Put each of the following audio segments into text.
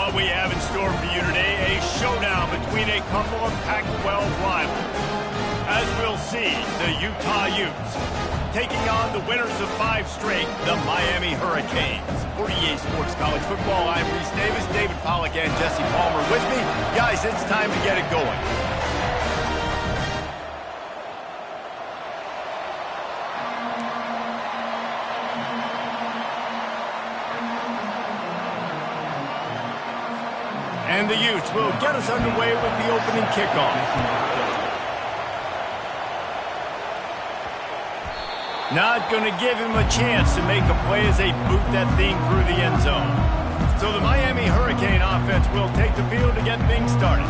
What we have in store for you today, a showdown between a couple of Pac-12 rivals. As we'll see, the Utah Utes taking on the winners of 5 straight, the Miami Hurricanes. For EA Sports College Football, I'm Reese Davis, David Pollack, and Jesse Palmer with me. Guys, it's time to get it going. And the Utes will get us underway with the opening kickoff. Not going to give him a chance to make a play as they boot that thing through the end zone. So the Miami Hurricane offense will take the field to get things started.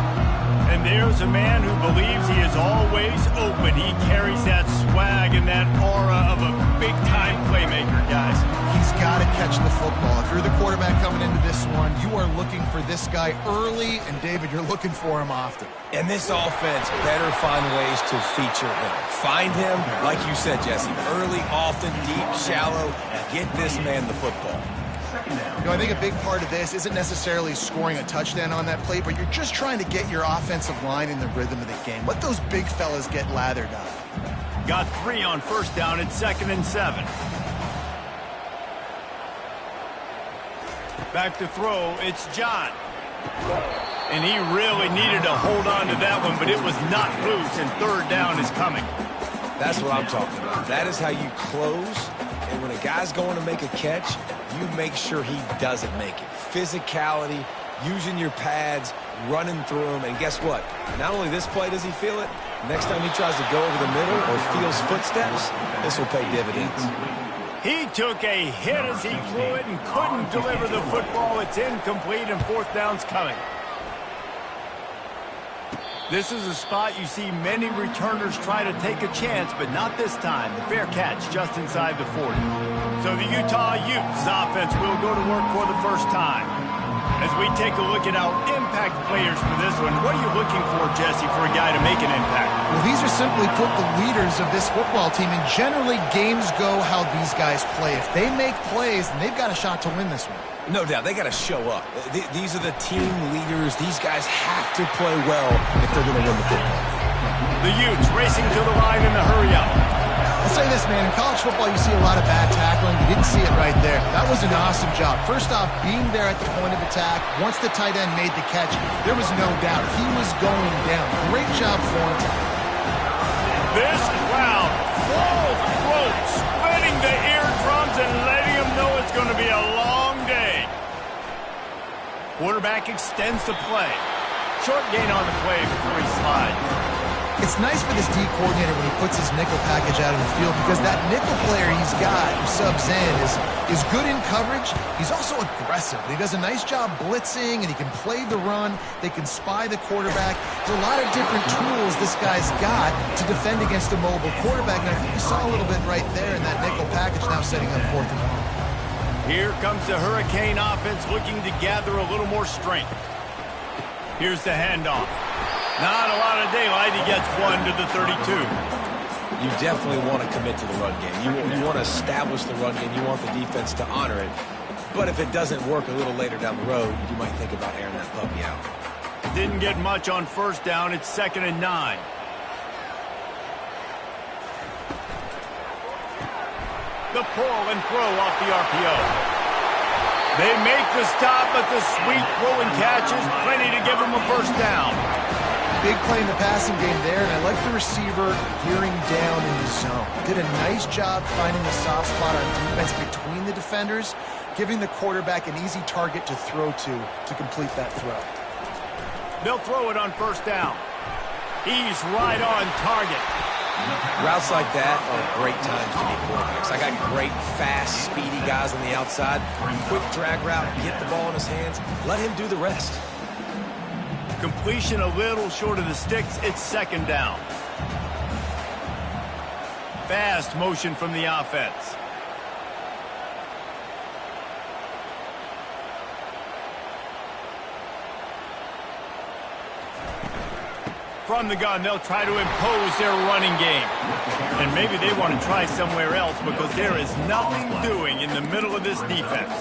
And there's a man who believes he is always open. He carries that swag and that aura of a big-time playmaker, guys. He's got to catch the football. If you're the quarterback coming into this one, you are looking for this guy early, and David, you're looking for him often. And this offense better find ways to feature him. Find him, like you said, Jesse, early, often, deep, shallow, and get this man the football. You know, I think a big part of this isn't necessarily scoring a touchdown on that play, but you're just trying to get your offensive line in the rhythm of the game. Let those big fellas get lathered up. Got 3 on first down at 2nd and 7. Back to throw, it's John. And he really needed to hold on to that one, but it was not loose, and 3rd down is coming. That's what I'm talking about. That is how you close, and when a guy's going to make a catch, you make sure he doesn't make it. Physicality, using your pads, running through them, and guess what? Not only this play does he feel it, next time he tries to go over the middle or feels footsteps, this will pay dividends. He took a hit as he threw it and couldn't deliver the football. It's incomplete, and 4th down's coming. This is a spot you see many returners try to take a chance, but not this time. The fair catch just inside the 40. So the Utah Utes offense will go to work for the first time. As we take a look at our impact players for this one, what are you looking for, Jesse, for a guy to make an impact? Well, these are simply put the leaders of this football team, and generally games go how these guys play. If they make plays, then they've got a shot to win this one. No doubt, they got to show up. These are the team leaders. These guys have to play well if they're going to win the football. The Utes racing to the line in the hurry-up. I'll say this, man. In college football, you see a lot of bad tackling. You didn't see it right there. That was an awesome job. First off, being there at the point of attack. Once the tight end made the catch, there was no doubt he was going down. Great job for him. This crowd, full throat, splitting the eardrums and letting them know it's going to be a long day. Quarterback extends the play. Short gain on the play before he slides. It's nice for this D coordinator when he puts his nickel package out in the field, because that nickel player he's got who subs in is good in coverage. He's also aggressive. He does a nice job blitzing, and he can play the run. They can spy the quarterback. There's a lot of different tools this guy's got to defend against a mobile quarterback, and I think you saw a little bit right there in that nickel package, now setting up 4th and 1. Here comes the Hurricane offense looking to gather a little more strength. Here's the handoff. Not a lot of daylight. He gets 1 to the 32. You definitely want to commit to the run game. You want to establish the run game. You want the defense to honor it. But if it doesn't work a little later down the road, you might think about airing that puppy out. Didn't get much on first down. It's 2nd and 9. The pull and throw off the RPO. They make the stop, but the sweet throw and catch is plenty to give them a first down. Big play in the passing game there, and I like the receiver gearing down in the zone. Did a nice job finding the soft spot on defense between the defenders, giving the quarterback an easy target to throw to complete that throw. They'll throw it on first down. He's right on target. Routes like that are great times to be quarterbacks. I got great, fast, speedy guys on the outside. Quick drag route, get the ball in his hands, let him do the rest. Completion a little short of the sticks. It's 2nd down. Fast motion from the offense. From the gun, they'll try to impose their running game. And maybe they want to try somewhere else because there is nothing doing in the middle of this defense.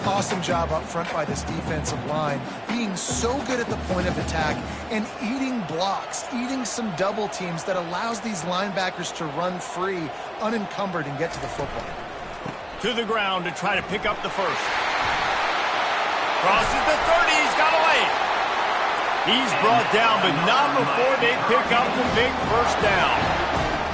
Awesome job up front by this defensive line, being so good at the point of attack and eating blocks, eating some double teams that allows these linebackers to run free, unencumbered, and get to the football. To the ground to try to pick up the first. Crosses the 30, he's got away. He's brought down, but not before they pick up the big first down.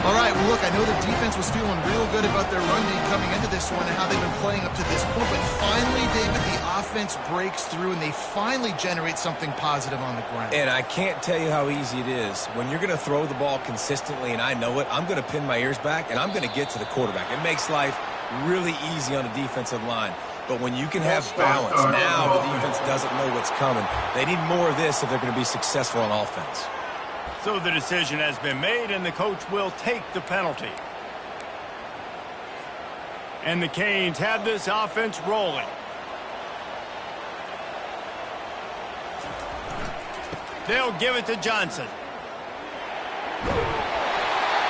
All right, well, look, I know the defense was feeling real good about their run game coming into this one and how they've been playing up to this point, but finally, David, the offense breaks through and they finally generate something positive on the ground. And I can't tell you how easy it is. When you're going to throw the ball consistently, and I know it, I'm going to pin my ears back, and I'm going to get to the quarterback. It makes life really easy on the defensive line. But when you can have balance, now the defense doesn't know what's coming. They need more of this if they're going to be successful on offense. So the decision has been made, and the coach will take the penalty. And the Canes have this offense rolling. They'll give it to Johnson.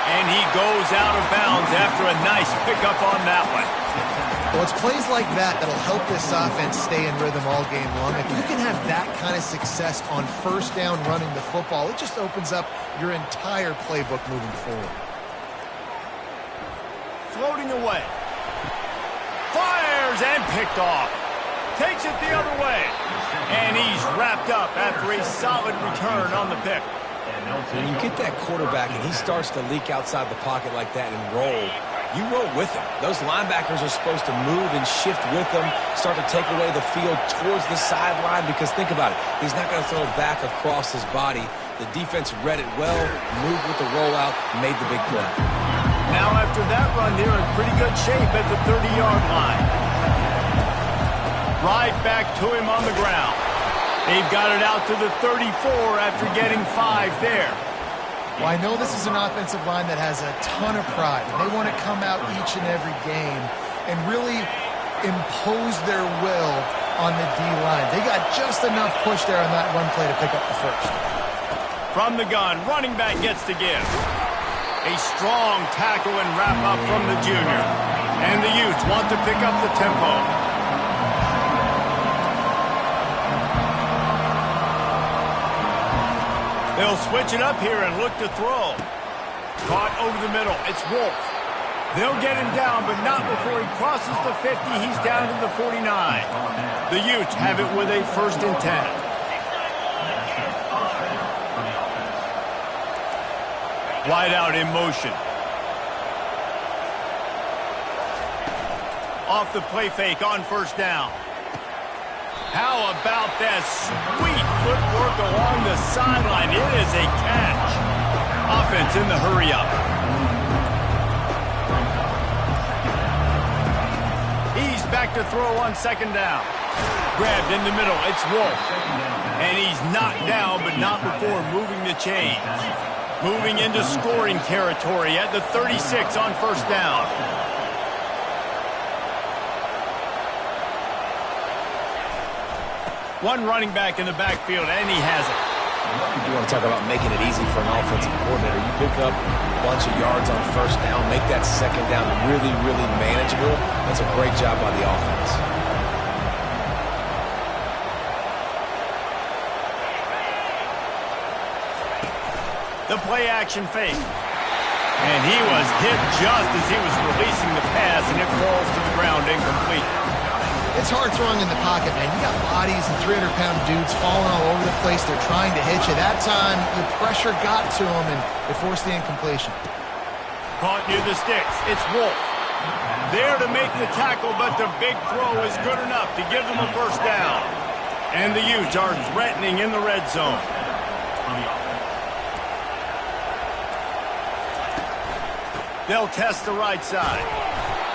And he goes out of bounds after a nice pickup on that one. Well, it's plays like that that'll help this offense stay in rhythm all game long. If you can have that kind of success on first down running the football, it just opens up your entire playbook moving forward. Floating away. Fires and picked off. Takes it the other way. And he's wrapped up after a solid return on the pick. When you get that quarterback and he starts to leak outside the pocket like that and roll, you roll with him. Those linebackers are supposed to move and shift with him, start to take away the field towards the sideline, because think about it. He's not going to throw it back across his body. The defense read it well, moved with the rollout, made the big play. Now after that run, they're in pretty good shape at the 30-yard line. Right back to him on the ground. They've got it out to the 34 after getting 5 there. Well, I know this is an offensive line that has a ton of pride. They want to come out each and every game and really impose their will on the D-line. They got just enough push there on that run play to pick up the first. From the gun, running back gets to give. A strong tackle and wrap-up from the junior. And the Utes want to pick up the tempo. They'll switch it up here and look to throw. Caught over the middle. It's Wolf. They'll get him down, but not before he crosses the 50. He's down to the 49. The Utes have it with a 1st and 10. Wide out in motion. Off the play fake on 1st down. How about that sweet footwork along the sideline? It is a catch. Offense in the hurry-up. He's back to throw on 2nd down. Grabbed in the middle. It's Wolf. And he's knocked down, but not before moving the chains. Moving into scoring territory at the 36 on 1st down. One running back in the backfield, and he has it. You want to talk about making it easy for an offensive coordinator. You pick up a bunch of yards on 1st down, make that 2nd down really, really manageable. That's a great job by the offense. The play action fake. And he was hit just as he was releasing the pass, and it falls to the ground incomplete. It's hard throwing in the pocket, man. You got bodies and 300-pound dudes falling all over the place. They're trying to hit you. That time, the pressure got to them, and it forced the incompletion. Caught near the sticks. It's Wolf. There to make the tackle, but the big throw is good enough to give them a 1st down. And the Utes are threatening in the red zone. They'll test the right side.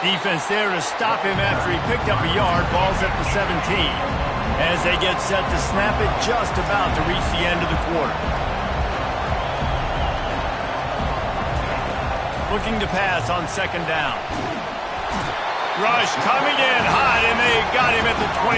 Defense there to stop him after he picked up a yard. Ball's at the 17. As they get set to snap it, just about to reach the end of the quarter. Looking to pass on 2nd down. Rush coming in hot, and they got him at the 29.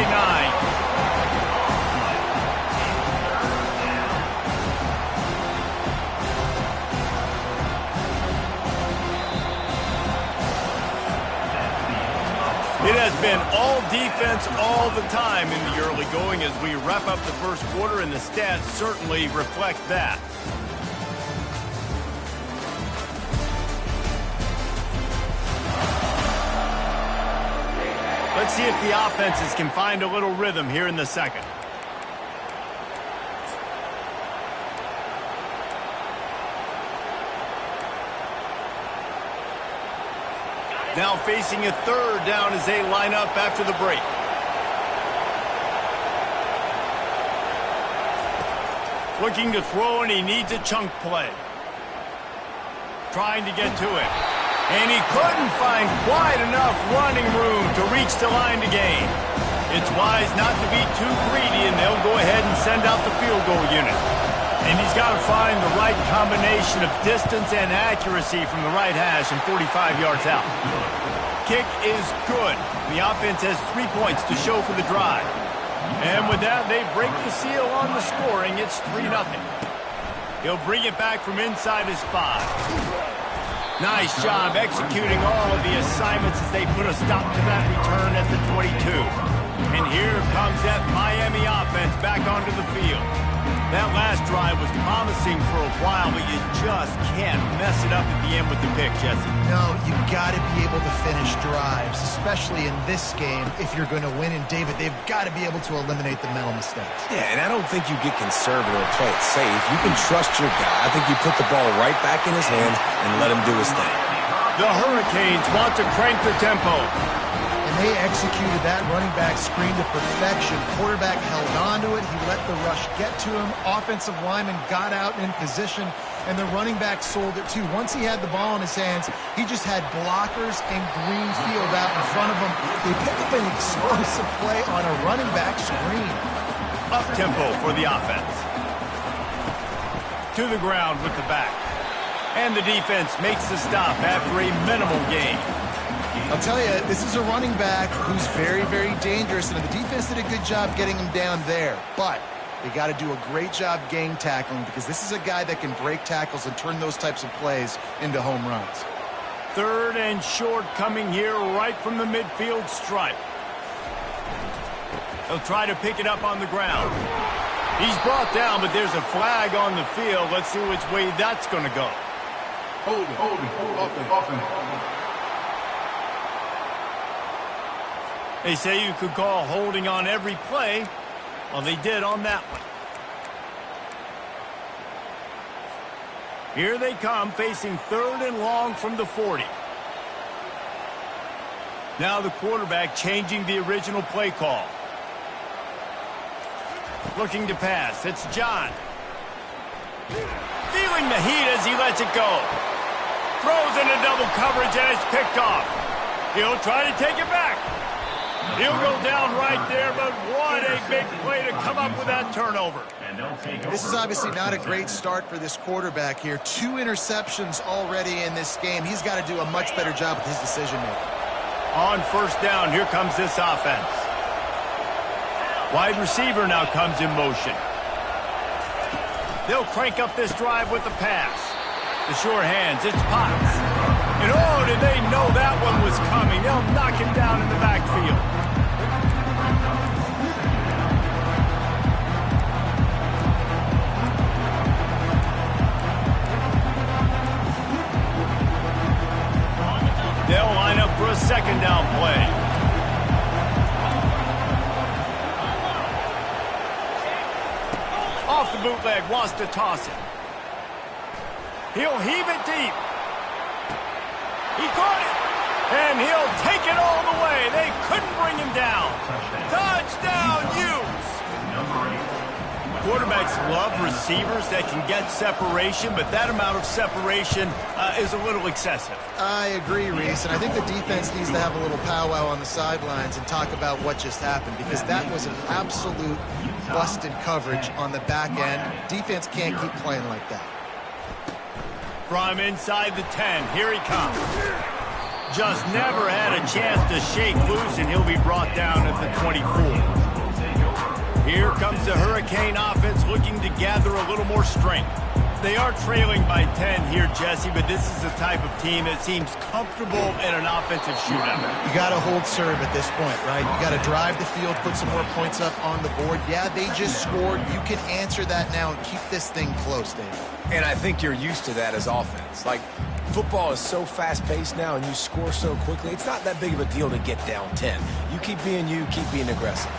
It has been all defense all the time in the early going as we wrap up the first quarter, and the stats certainly reflect that. Let's see if the offenses can find a little rhythm here in the second. Now facing a third down as they line up after the break. Looking to throw, and he needs a chunk play. Trying to get to it. And he couldn't find quite enough running room to reach the line to gain. It's wise not to be too greedy, and they'll go ahead and send out the field goal unit. And he's got to find the right combination of distance and accuracy from the right hash and 45 yards out. Kick is good. The offense has 3 points to show for the drive. And with that, they break the seal on the scoring. It's 3-0. He'll bring it back from inside his 5. Nice job executing all of the assignments as they put a stop to that return at the 22. And here comes that Miami offense back onto the field. That last drive was promising for a while, but you just can't mess it up at the end with the pick, Jesse. No, you got to be able to finish drives, especially in this game. If you're going to win, and David, they've got to be able to eliminate the mental mistakes. Yeah, and I don't think you get conservative or play it safe. You can trust your guy. I think you put the ball right back in his hands and let him do his thing. The Hurricanes want to crank the tempo. And they executed that running back screen to perfection. Quarterback held on to it. He let the rush get to him. Offensive lineman got out in position, and the running back sold it too. Once he had the ball in his hands, he just had blockers and green field out in front of him. They picked up an explosive play on a running back screen. Up-tempo for the offense. To the ground with the back. And the defense makes the stop after a minimal gain. I'll tell you, this is a running back who's very, very dangerous, and the defense did a good job getting him down there. But they got to do a great job gang tackling, because this is a guy that can break tackles and turn those types of plays into home runs. 3rd and short coming here right from the midfield stripe. He'll try to pick it up on the ground. He's brought down, but there's a flag on the field. Let's see which way that's going to go. Hold it. They say you could call holding on every play. Well, they did on that one. Here they come, facing 3rd and long from the 40. Now the quarterback changing the original play call. Looking to pass. It's John. Feeling the heat as he lets it go. Throws into double coverage, and it's picked off. He'll try to take it back. He'll go down right there, but what a big play to come up with that turnover. This is obviously not a great start for this quarterback here. 2 interceptions already in this game. He's got to do a much better job with his decision-making. On 1st down, here comes this offense. Wide receiver now comes in motion. They'll crank up this drive with the pass. The sure hands, it's Potts. And oh, did they know that one was coming. They'll knock him down in the backfield. They'll line up for a 2nd down play. Off the bootleg, wants to toss it. He'll heave it deep. He caught it, and he'll take it all the way. They couldn't bring him down. Touchdown, Utes! Quarterbacks love receivers that can get separation, but that amount of separation is a little excessive. I agree, Reese, and I think the defense needs to have a little powwow on the sidelines and talk about what just happened, because that was an absolute busted coverage on the back end. Defense can't keep playing like that. From inside the 10, here he comes. Just never had a chance to shake loose, and he'll be brought down at the 24. Here comes the Hurricane offense looking to gather a little more strength. They are trailing by 10 here, Jesse, but this is the type of team that seems comfortable in an offensive shootout. You got to hold serve at this point, right? You got to drive the field, put some more points up on the board. Yeah, they just scored. You can answer that now and keep this thing close, Dave. And I think you're used to that as offense. Like, football is so fast-paced now and you score so quickly, it's not that big of a deal to get down 10. You, keep being aggressive.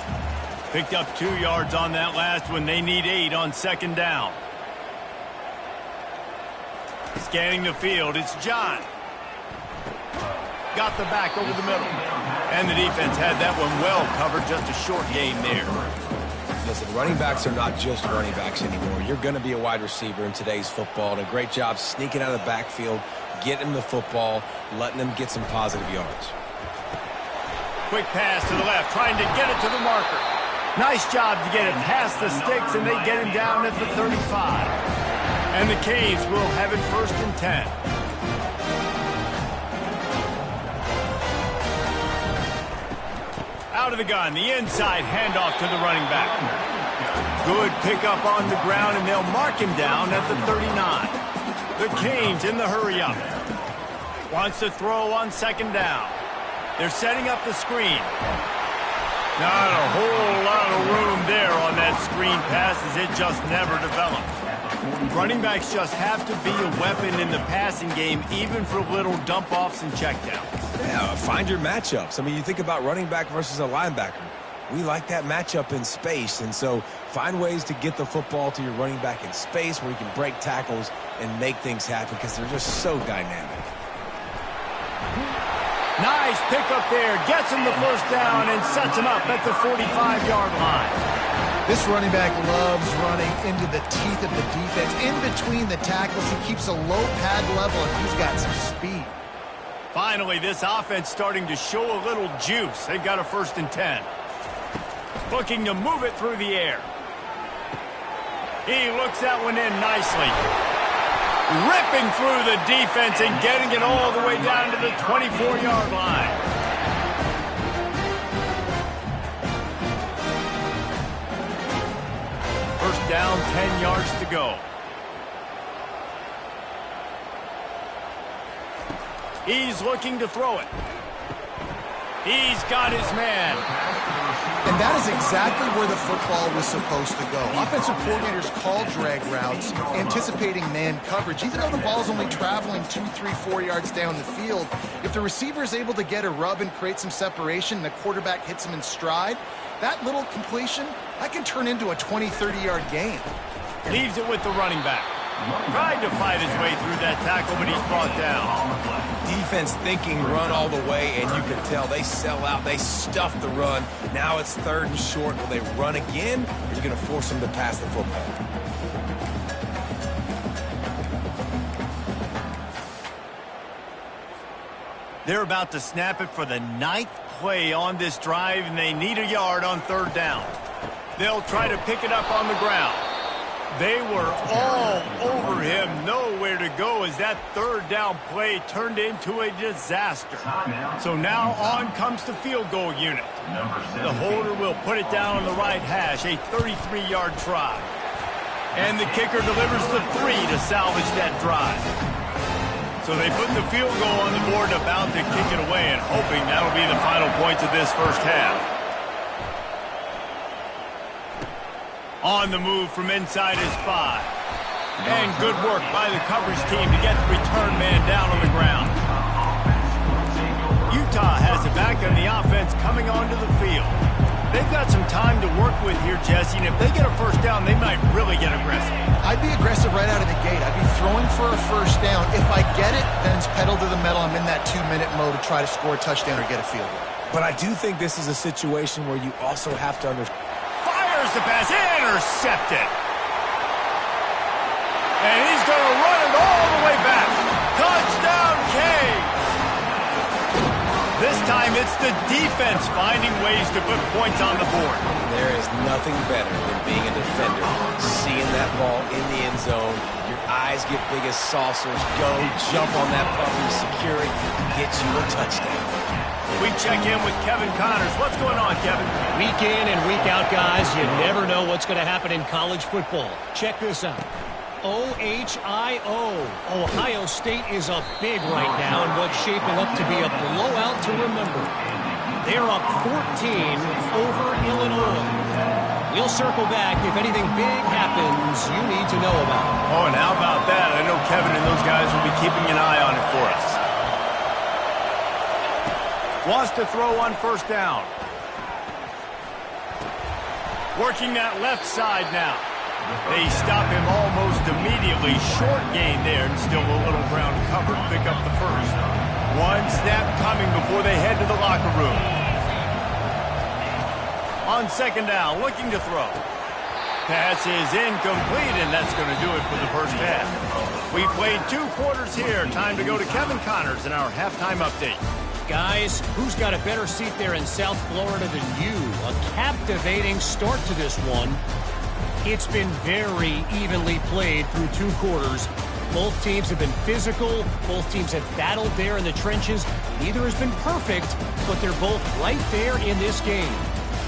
Picked up 2 yards on that last one. They need 8 on second down. Scanning the field, it's John. Got the back over the middle. And the defense had that one well covered, just a short gain there. Listen, running backs are not just running backs anymore. You're going to be a wide receiver in today's football. And a great job sneaking out of the backfield, getting the football, letting them get some positive yards. Quick pass to the left, trying to get it to the marker. Nice job to get it past the sticks, and they get him down at the 35. And the Canes will have it 1st and 10. Out of the gun, the inside handoff to the running back. Good pickup on the ground, and they'll mark him down at the 39. The Canes in the hurry-up. Wants to throw on second down. They're setting up the screen. Not a whole lot of room there on that screen pass, as it just never developed. Running backs just have to be a weapon in the passing game, even for little dump-offs and checkdowns. Yeah, find your matchups. I mean, you think about running back versus a linebacker. We like that matchup in space, and so find ways to get the football to your running back in space where you can break tackles and make things happen because they're just so dynamic. Nice pickup there. Gets him the first down and sets him up at the 45-yard line. This running back loves running into the teeth of the defense. In between the tackles, he keeps a low pad level, and he's got some speed. Finally, this offense starting to show a little juice. They've got a 1st and 10. Looking to move it through the air. He looks that one in nicely. Ripping through the defense and getting it all the way down to the 24-yard line. First down, 10 yards to go. He's looking to throw it. He's got his man. And that is exactly where the football was supposed to go. Offensive coordinators call drag routes, anticipating man coverage. Even though the ball's only traveling 2, 3, 4 yards down the field, if the receiver is able to get a rub and create some separation and the quarterback hits him in stride, that little completion, that can turn into a 20, 30-yard gain. Leaves it with the running back. Tried to fight his way through that tackle, but he's brought down. Defense thinking run all the way, and you can tell they sell out. They stuff the run. Now it's 3rd and short. Will they run again, or are you going to force them to pass the football? They're about to snap it for the 9th play on this drive, and they need a yard on 3rd down. They'll try to pick it up on the ground. They were all over him, nowhere to go as that 3rd down play turned into a disaster. So now on comes the field goal unit. The holder will put it down on the right hash, a 33-yard try. And the kicker delivers the 3 to salvage that drive. So they put the field goal on the board, about to kick it away, and hoping that'll be the final points of this first half. On the move from inside his 5. And good work by the coverage team to get the return man down on the ground. Utah has it back on the offense coming onto the field. They've got some time to work with here, Jesse, and if they get a first down, they might really get aggressive. I'd be aggressive right out of the gate. I'd be throwing for a first down. If I get it, then it's pedal to the metal. I'm in that 2-minute mode to try to score a touchdown or get a field goal. But I do think this is a situation where you also have to understand. Fires the pass, intercepted. And he's going to run it all the way back. Touchdown, Canes. This time it's the defense finding ways to put points on the board. There is nothing better than being a defender, seeing that ball in the end zone. Your eyes get big as saucers. Go, jump on that puppy, secure it, get you a touchdown. We check in with Kevin Connors. What's going on, Kevin? Week in and week out, guys, you never know what's going to happen in college football. Check this out. O-H-I-O. Ohio State is up big right now in what's shaping up to be a blowout to remember. They're up 14 over Illinois. We'll circle back if anything big happens you need to know about. Oh, and how about that? I know Kevin and those guys will be keeping an eye on it for us. Wants to throw on first down. Working that left side now. They stop him almost immediately. Short gain there, and still a little ground covered. Pick up the first. One snap coming before they head to the locker room. On second down, looking to throw. Pass is incomplete, and that's going to do it for the first half. We played 2 quarters here. Time to go to Kevin Connors in our halftime update. Guys, who's got a better seat there in South Florida than you? A captivating start to this one. It's been very evenly played through 2 quarters. Both teams have been physical. Both teams have battled there in the trenches. Neither has been perfect, but they're both right there in this game.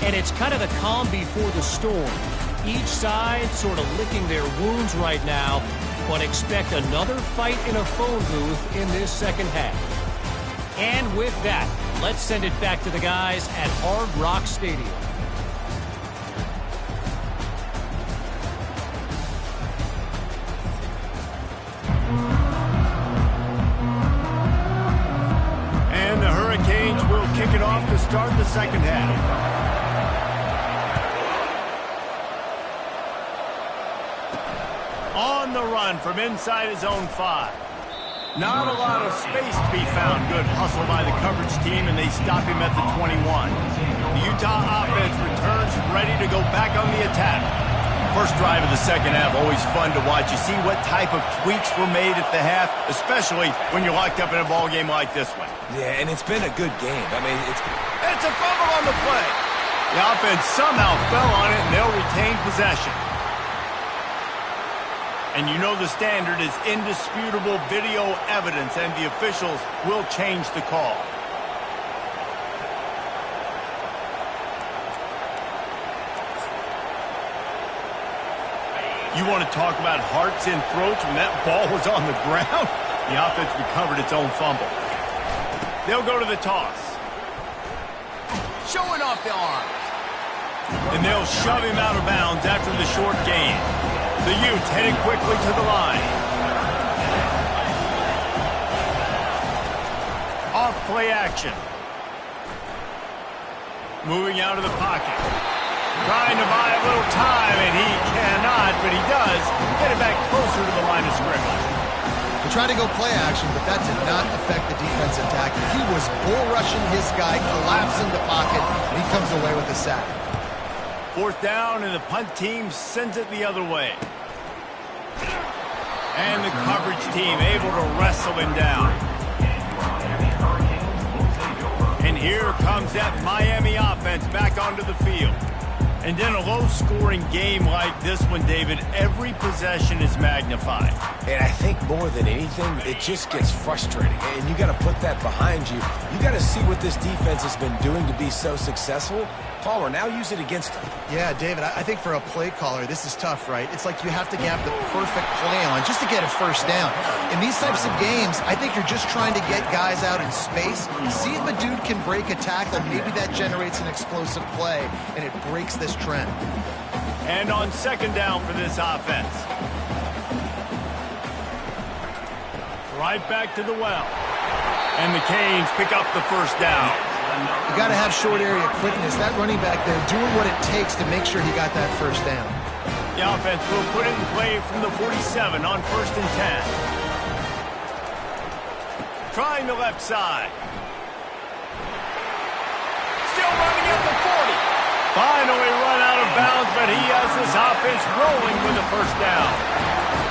And it's kind of the calm before the storm. Each side sort of licking their wounds right now, but expect another fight in a phone booth in this second half. And with that, let's send it back to the guys at Hard Rock Stadium. And the Hurricanes will kick it off to start the second half. On the run from inside his own 5. Not a lot of space to be found. Good hustle by the coverage team, and they stop him at the 21. The Utah offense returns ready to go back on the attack. First drive of the second half, always fun to watch. You see what type of tweaks were made at the half, especially when you're locked up in a ball game like this one. Yeah, and it's been a good game. I mean, it's a fumble on the play. The offense somehow fell on it, and they'll retain possession. And you know the standard is indisputable video evidence, and the officials will change the call. You want to talk about hearts and throats when that ball was on the ground? The offense recovered its own fumble. They'll go to the toss. Showing off the arms. And they'll shove him out of bounds after the short gain. The Utes headed quickly to the line. Off play action. Moving out of the pocket. Trying to buy a little time, and he cannot, but he does get it back closer to the line of scrimmage. He tried to go play action, but that did not affect the defensive tackle. He was bull rushing his guy, collapsing the pocket, and he comes away with a sack. Fourth down, and the punt team sends it the other way. And the coverage team able to wrestle him down. And here comes that Miami offense back onto the field. And in a low-scoring game like this one, David, every possession is magnified. And I think more than anything, it just gets frustrating. And you got to put that behind you. You got to see what this defense has been doing to be so successful. Palmer, now use it against them. Yeah, David, I think for a play caller, this is tough, right? It's like you have to have the perfect play on just to get a first down. In these types of games, I think you're just trying to get guys out in space, see if a dude can break a tackle. Maybe that generates an explosive play, and it breaks this trend. And on second down for this offense. Right back to the well. And the Canes pick up the first down. You got to have short area quickness. That running back there doing what it takes to make sure he got that first down. The offense will put it in play from the 47 on 1st and 10. Trying the left side. Still running at the 40. Finally run out of bounds, but he has this offense rolling with a first down.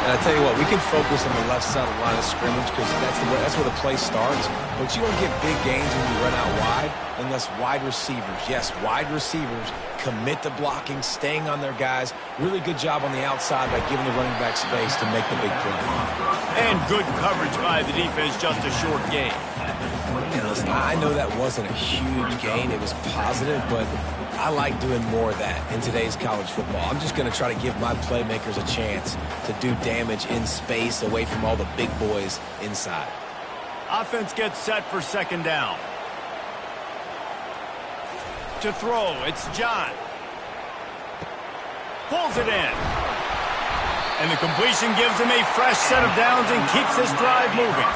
And I tell you what, we can focus on the left side of the line of scrimmage because that's where the play starts. But you don't get big gains when you run out wide unless wide receivers, yes, wide receivers, commit to blocking, staying on their guys. Really good job on the outside by giving the running back space to make the big play. And good coverage by the defense, just a short gain. And listen, I know that wasn't a huge gain. It was positive, but I like doing more of that in today's college football. I'm just going to try to give my playmakers a chance to do damage in space away from all the big boys inside. Offense gets set for second down. To throw, it's John. Pulls it in. And the completion gives him a fresh set of downs and keeps this drive moving.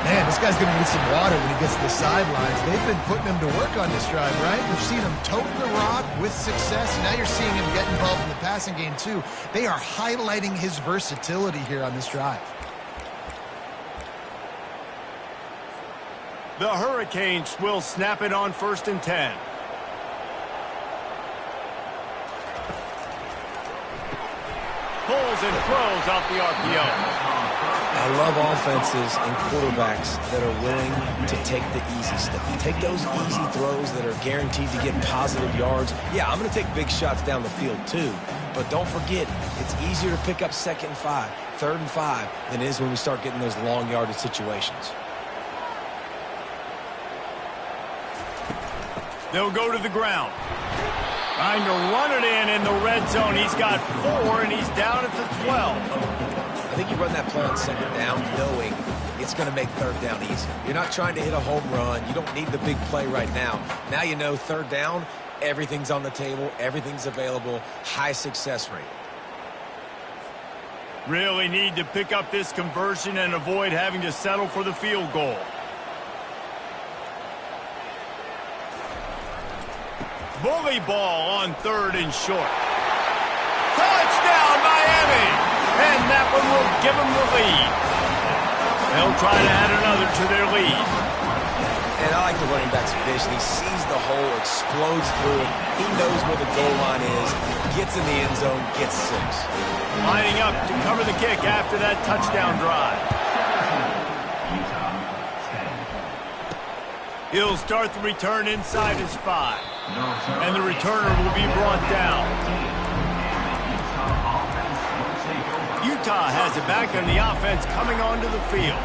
Man, this guy's going to need some water when he gets to the sidelines. They've been putting him to work on this drive, right? We've seen him toting the rock with success. Now you're seeing him get involved in the passing game, too. They are highlighting his versatility here on this drive. The Hurricanes will snap it on 1st and 10. Pulls and throws out the RPO. I love offenses and quarterbacks that are willing to take the easy stuff. Take those easy throws that are guaranteed to get positive yards. Yeah, I'm going to take big shots down the field too. But don't forget, it's easier to pick up 2nd and 5, 3rd and 5 than it is when we start getting those long yardage situations. They'll go to the ground. Trying to run it in the red zone. He's got 4, and he's down at the 12. I think you run that play on 2nd down knowing it's going to make 3rd down easy. You're not trying to hit a home run. You don't need the big play right now. Now you know 3rd down, everything's on the table, everything's available, high success rate. Really need to pick up this conversion and avoid having to settle for the field goal. Bully ball on 3rd and short. Touchdown, Miami! And that one will give them the lead. They'll try to add another to their lead. And I like the running back's vision. He sees the hole, explodes through it. He knows where the goal line is, gets in the end zone, gets 6. Lining up to cover the kick after that touchdown drive. He'll start the return inside his 5. And the returner will be brought down. Utah has it back on the offense coming onto the field.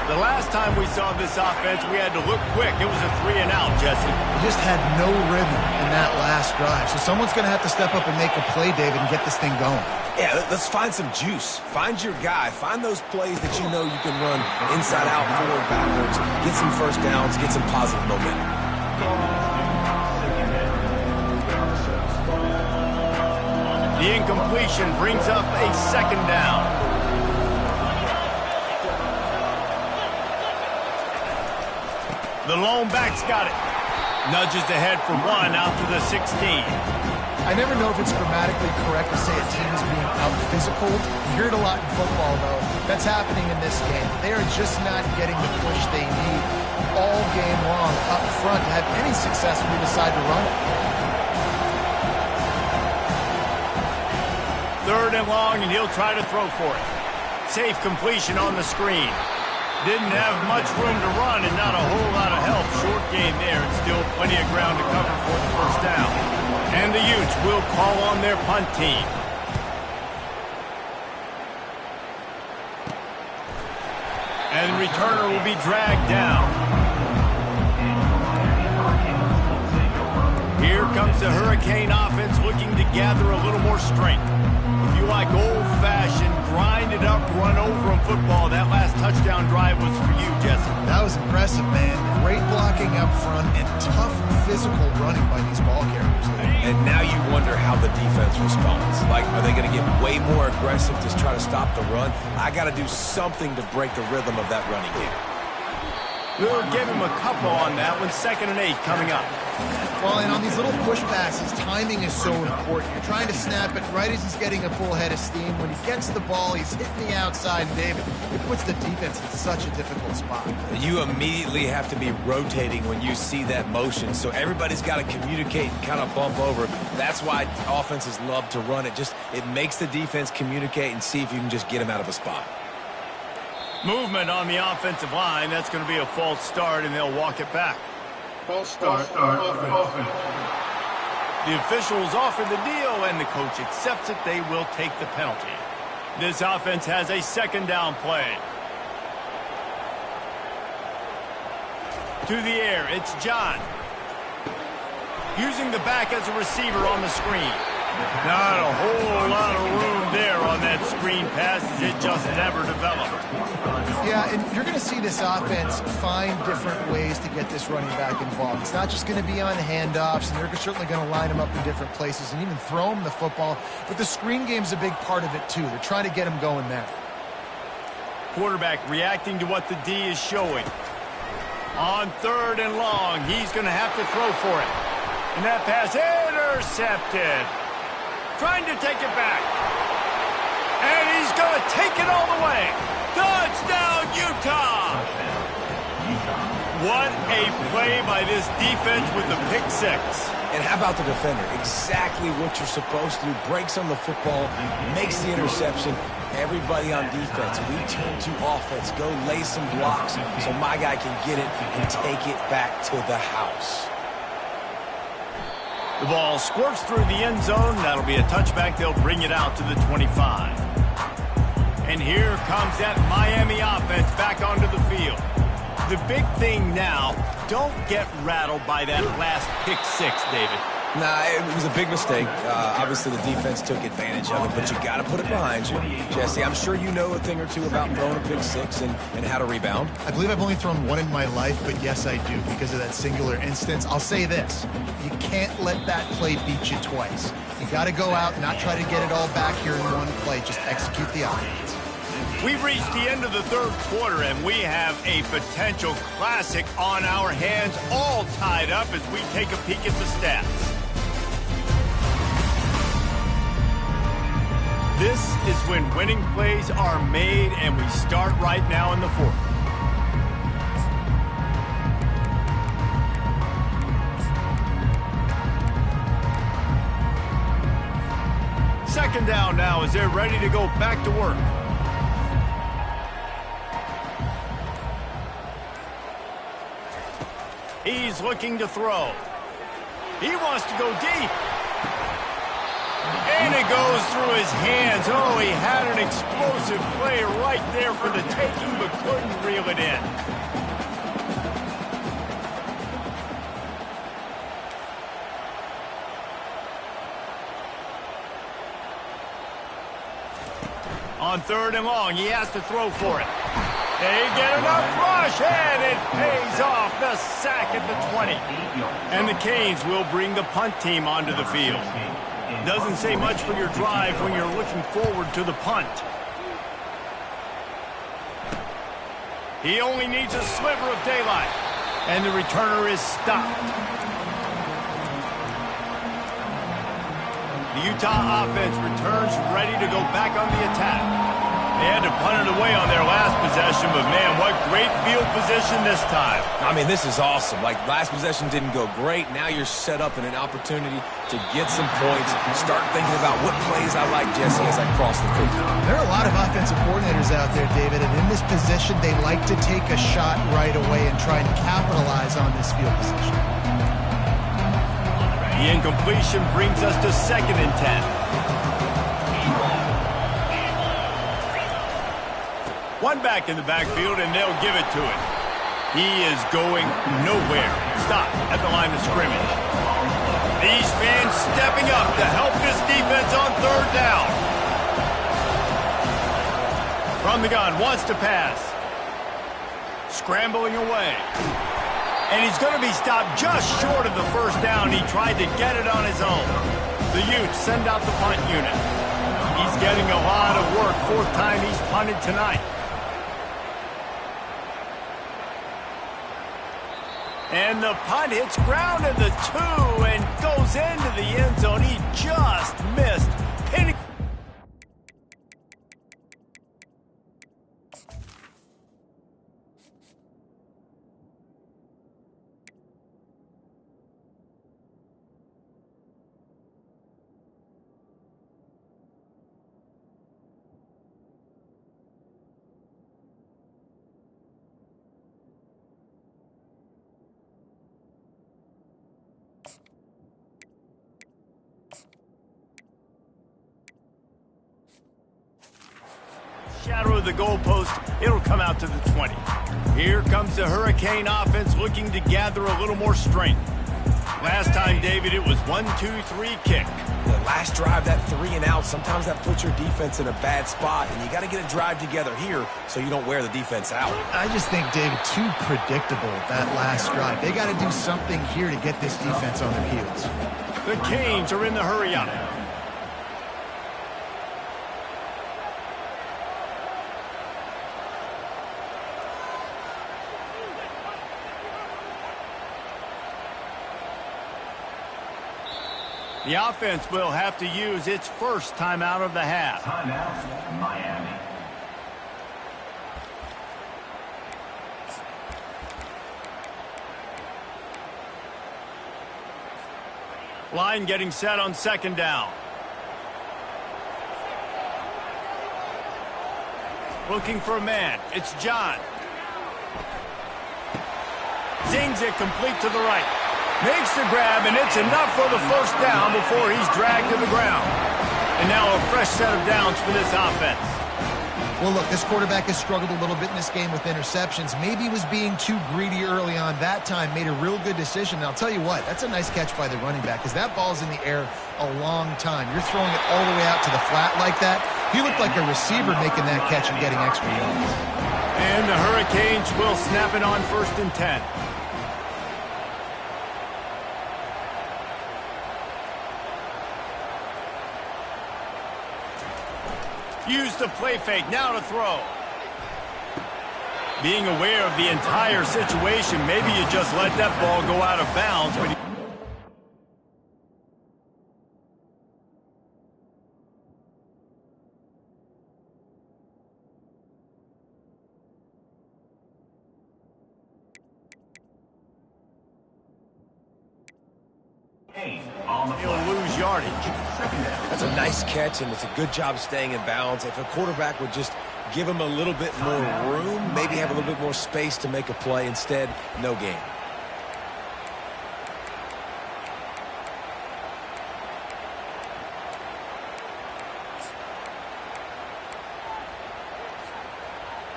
The last time we saw this offense, we had to look quick. It was a 3 and out, Jesse. He just had no rhythm in that last drive. So someone's going to have to step up and make a play, David, and get this thing going. Yeah, let's find some juice. Find your guy. Find those plays that you know you can run inside out, forward, backwards. Get some first downs. Get some positive momentum. The incompletion brings up a 2nd down. The lone back's got it. Nudges ahead for 1 out to the 16. I never know if it's grammatically correct to say a team is being out-physical. You hear it a lot in football, though. That's happening in this game. They are just not getting the push they need all game long up front to have any success when they decide to run it. 3rd and long, and he'll try to throw for it. Safe completion on the screen. Didn't have much room to run and not a whole lot of help. Short game there, and still plenty of ground to cover for the 1st down. And the Utes will call on their punt team. And the returner will be dragged down. Here comes the Hurricane offense looking to gather a little more strength. If you like old-fashioned, grind-it-up, run-over-'em football, that last touchdown drive was for you, Jesse. That was impressive, man. Great blocking up front and tough physical running by these ball carriers. And now you wonder how the defense responds. Like, are they going to get way more aggressive to try to stop the run? I got to do something to break the rhythm of that running game. We'll give him a couple on that one. 2nd and 8 coming up. Well, and on these little push passes, timing is so important. You're trying to snap it right as he's getting a full head of steam. When he gets the ball, he's hitting the outside, David. It puts the defense in such a difficult spot. You immediately have to be rotating when you see that motion, so everybody's got to communicate and kind of bump over. That's why offenses love to run it. It makes the defense communicate and see if you can just get them out of a spot. Movement on the offensive line. That's going to be a false start, and they'll walk it back. False start. Offense. The officials offer the deal, and the coach accepts it. They will take the penalty. This offense has a 2nd down play. To the air, it's John. using the back as a receiver on the screen. Not a whole lot of room there on that screen pass as it just never developed. Yeah, and you're going to see this offense find different ways to get this running back involved. It's not just going to be on handoffs, and they're certainly going to line him up in different places and even throw him the football. But the screen game's a big part of it, too. They're trying to get him going there. Quarterback reacting to what the D is showing. On 3rd and long, he's going to have to throw for it. And that pass intercepted. Trying to take it back. And he's going to take it all the way. Touchdown, Utah! What a play by this defense with the pick six. And how about the defender? Exactly what you're supposed to do. Breaks on the football, makes the interception. Everybody on defense, we turn to offense. Go lay some blocks so my guy can get it and take it back to the house. The ball squirts through the end zone. That'll be a touchback. They'll bring it out to the 25. And here comes that Miami offense back onto the field. The big thing now, don't get rattled by that last pick six, David. Nah, it was a big mistake. Obviously, the defense took advantage of it, but you got to put it behind you. Jesse, I'm sure you know a thing or two about throwing a pick six and how to rebound. I believe I've only thrown one in my life, but yes, I do, because of that singular instance. I'll say this. You can't let that play beat you twice. You got to go out and not try to get it all back here in one play. Just execute the offense. We've reached the end of the 3rd quarter, and we have a potential classic on our hands, all tied up as we take a peek at the stats. This is when winning plays are made, and we start right now in the 4th. Second down now as they're ready to go back to work. He's looking to throw. He wants to go deep. And it goes through his hands. Oh, he had an explosive play right there for the taking, but couldn't reel it in. On 3rd and long, he has to throw for it. They get enough rush, and it pays off. The sack at the 20. And the Canes will bring the punt team onto the field. Doesn't say much for your drive when you're looking forward to the punt. He only needs a sliver of daylight. And the returner is stopped. The Utah offense returns ready to go back on the attack. They had to punt it away on their last possession, but man, what great field position this time. I mean, this is awesome. Like, last possession didn't go great. Now you're set up in an opportunity to get some points. Start thinking about what plays I like, Jesse, as I cross the field. There are a lot of offensive coordinators out there, David, and in this position, they like to take a shot right away and try and capitalize on this field position. The incompletion brings us to 2nd and 10. One back in the backfield, and they'll give it to him. He is going nowhere. Stop at the line of scrimmage. These fans stepping up to help this defense on 3rd down. From the gun, wants to pass. Scrambling away. And he's going to be stopped just short of the 1st down. He tried to get it on his own. The Utes send out the punt unit. He's getting a lot of work. 4th time he's punted tonight. And the punt hits ground at the 2 and goes into the end zone. He just missed. Shadow of the goalpost, it'll come out to the 20. Here comes the Hurricane offense looking to gather a little more strength. Last time, David, it was 1-2-3 kick. The last drive, that 3 and out, sometimes that puts your defense in a bad spot, and you got to get a drive together here so you don't wear the defense out. I just think, David, too predictable, that last drive. They got to do something here to get this defense on their heels. The Canes are in the hurry-up. The offense will have to use its first timeout of the half. Timeout, Miami. Line getting set on second down. Looking for a man. It's John. Zings it complete to the right. Makes the grab, and it's enough for the first down before he's dragged to the ground. And now a fresh set of downs for this offense. Well, look, this quarterback has struggled a little bit in this game with interceptions. Maybe he was being too greedy early on. That time made a real good decision. And I'll tell you what, that's a nice catch by the running back because that ball's in the air a long time. You're throwing it all the way out to the flat like that. He looked like a receiver making that catch and getting extra yards. And the Hurricanes will snap it on 1st and 10. Use the play fake, now to throw. Being aware of the entire situation, maybe you just let that ball go out of bounds. But he'll lose yardage. That's a nice catch, and it's a good job staying in bounds. If a quarterback would just give him a little bit more room, maybe have a little bit more space to make a play. Instead, no gain.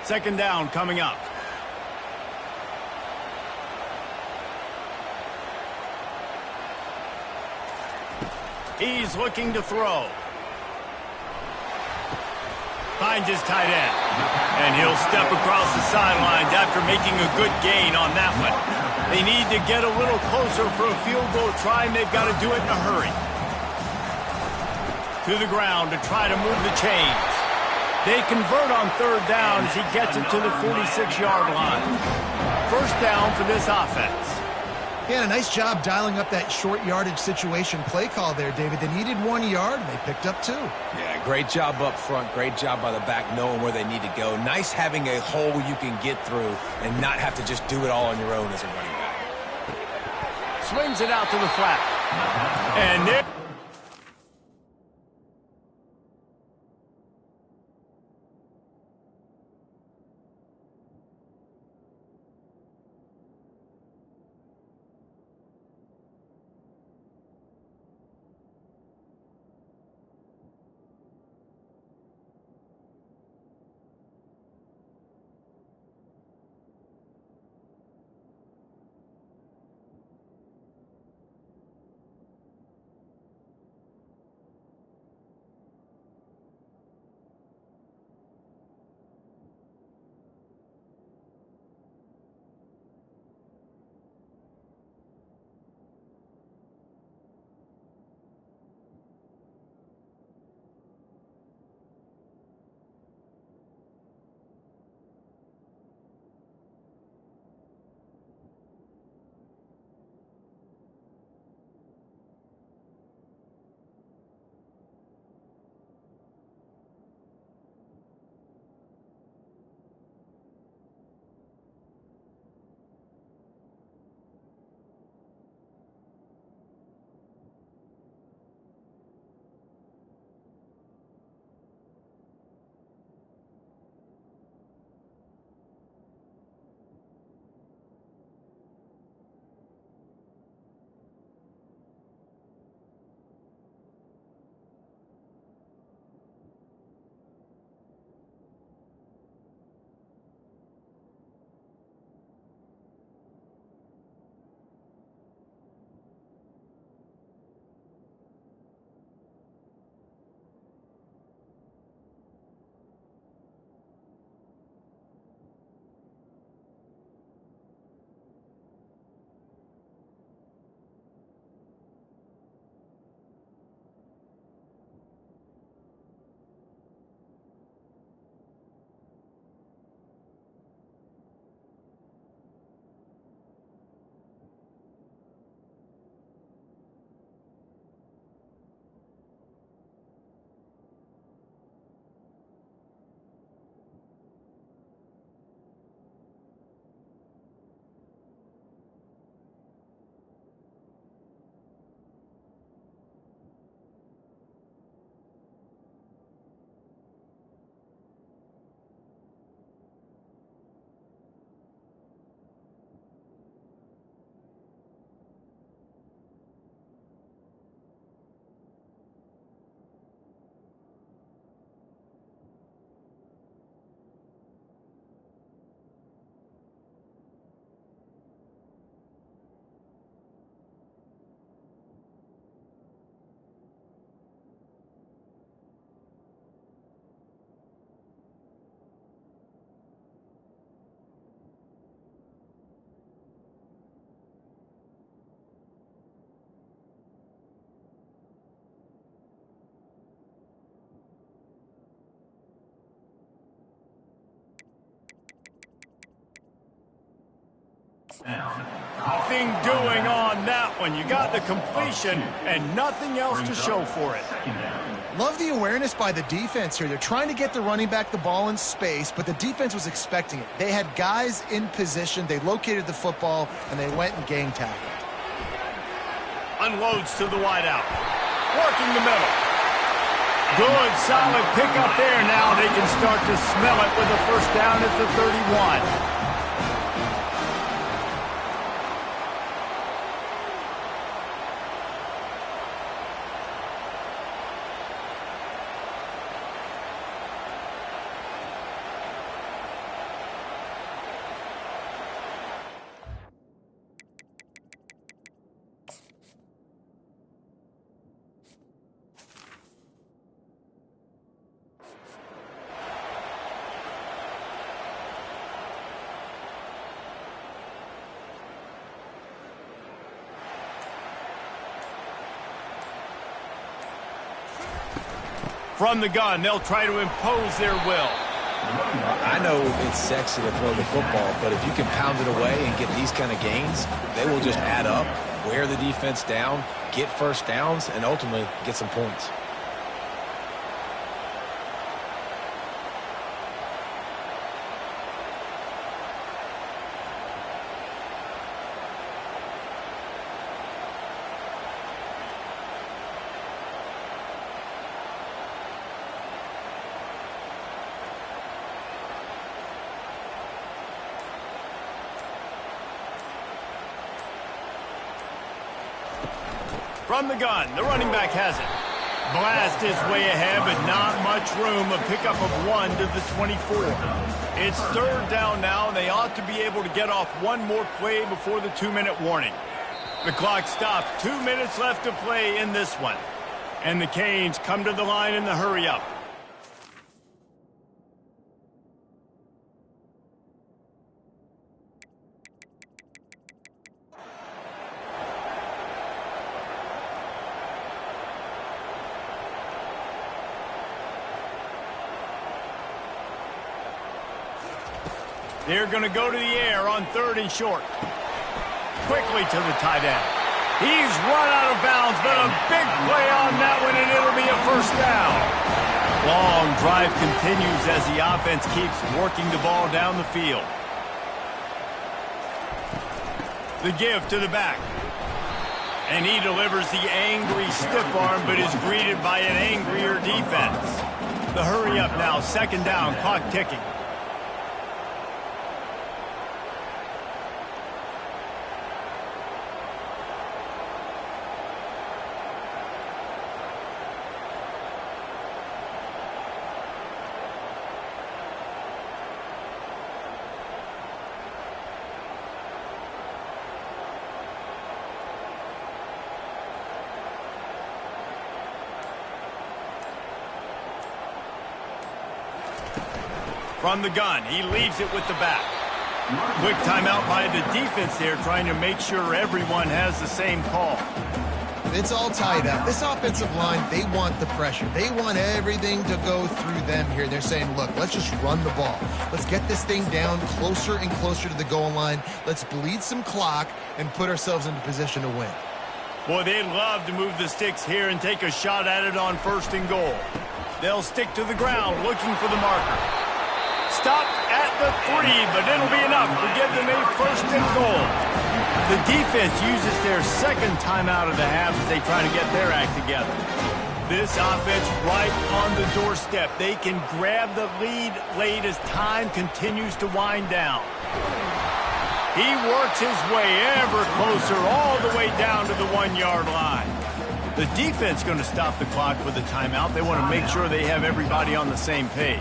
Second down coming up. He's looking to throw. Finds his tight end. And he'll step across the sidelines after making a good gain on that one. They need to get a little closer for a field goal try, and they've got to do it in a hurry. To the ground to try to move the chains. They convert on 3rd down as he gets it to the 46-yard line. First down for this offense. Yeah, a nice job dialing up that short yardage situation play call there, David. They needed 1 yard, and they picked up 2. Yeah, great job up front. Great job by the back knowing where they need to go. Nice having a hole you can get through and not have to just do it all on your own as a running back. Swings it out to the flat. And there... Nothing doing on that one. You got the completion and nothing else to show for it. Love the awareness by the defense here. They're trying to get the running back the ball in space, but the defense was expecting it. They had guys in position. They located the football, and they went and gang tackled. Unloads to the wideout. Working the middle. Good, solid pickup there. Now they can start to smell it with a first down at the 31. From the gun, they'll try to impose their will. I know it's sexy to throw the football, but if you can pound it away and get these kind of gains, they will just add up, wear the defense down, get first downs, and ultimately get some points. From the gun, the running back has it. Blast is way ahead, but not much room. A pickup of 1 to the 24. It's third down now, and they ought to be able to get off one more play before the 2-minute warning. The clock stops. 2 minutes left to play in this one. And the Canes come to the line in the hurry-up. They're going to go to the air on 3rd and short. Quickly to the tight end. He's run out of bounds, but a big play on that one, and it'll be a first down. Long drive continues as the offense keeps working the ball down the field. The give to the back. And he delivers the angry stiff arm, but is greeted by an angrier defense. The hurry up now, 2nd down, clock ticking. From the gun, he leaves it with the back. Quick timeout by the defense there, trying to make sure everyone has the same call. It's all tied up. This offensive line, they want the pressure. They want everything to go through them here. They're saying, look, let's just run the ball. Let's get this thing down closer and closer to the goal line. Let's bleed some clock and put ourselves into position to win. Boy, they'd love to move the sticks here and take a shot at it on 1st and goal. They'll stick to the ground looking for the marker. Stopped at the 3, but it'll be enough to give them a 1st and goal. The defense uses their 2nd timeout of the half as they try to get their act together. This offense right on the doorstep. They can grab the lead late as time continues to wind down. He works his way ever closer all the way down to the 1-yard line. The defense going to stop the clock with a timeout. They want to make sure they have everybody on the same page.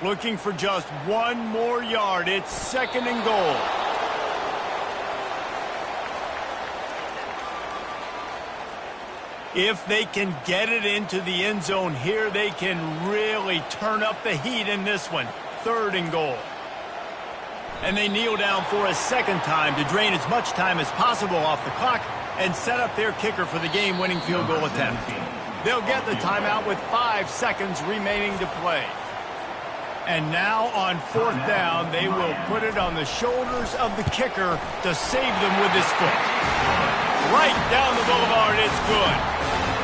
Looking for just 1 more yard. It's 2nd and goal. If they can get it into the end zone here, they can really turn up the heat in this one. 3rd and goal. And they kneel down for a second time to drain as much time as possible off the clock and set up their kicker for the game-winning field goal attempt. They'll get the timeout with 5 seconds remaining to play. And now on 4th down, they will put it on the shoulders of the kicker to save them with his foot. Right down the boulevard, it's good.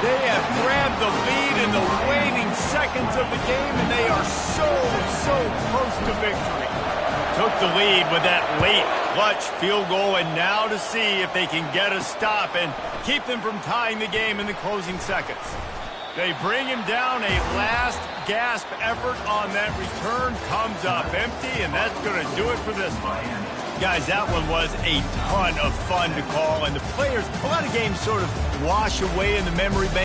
They have grabbed the lead in the waning seconds of the game, and they are so close to victory. Took the lead with that late clutch field goal, and now to see if they can get a stop and keep them from tying the game in the closing seconds. They bring him down. A last gasp effort on that return comes up empty, and that's going to do it for this one. Guys, that one was a ton of fun to call, and the players, a lot of games sort of wash away in the memory bank.